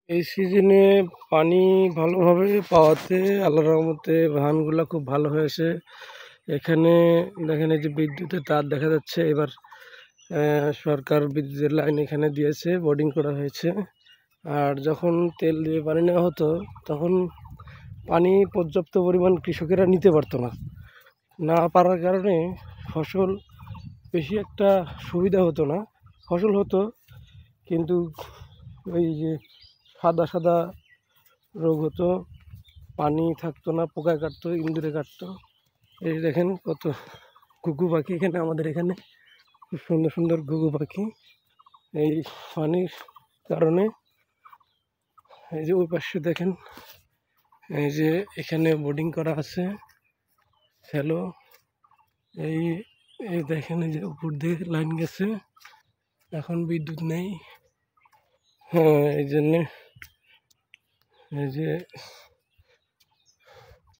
এই সিজনে পানি ভালোভাবে পাওয়াতে আল্লাহর রহমতে ধানগুলা খুব ভালো হয়েছে। এখানে দেখেন এই যে বিদ্যুতের তার দেখা যাচ্ছে। এবার সরকার বিদ্যুতের লাইন এখানে দিয়েছে, বোর্ডিং করা হয়েছে। আর যখন তেল দিয়ে পানি নেওয়া হতো তখন পানি পর্যাপ্ত পরিমাণ কৃষকেরা নিতে পারতো না। না পারার কারণে ফসল বেশি একটা সুবিধা হতো না। ফসল হতো কিন্তু ওই যে সাদা সাদা রোগ হতো, পানি থাকতো না, পোকায় কাটতো, ইঁদুরে কাটতো। এই দেখেন কত ঘুঘু পাখি এখানে, আমাদের এখানে খুব সুন্দর সুন্দর ঘুঘু পাখি। এই পানির কারণে এই যে ওই পাশে দেখেন, এই যে এখানে বোর্ডিং করা আছে হ্যালো। এই এই দেখেন এই যে উপর দিয়ে লাইন গেছে, এখন বিদ্যুৎ নেই। হ্যাঁ, এই জন্যে এই যে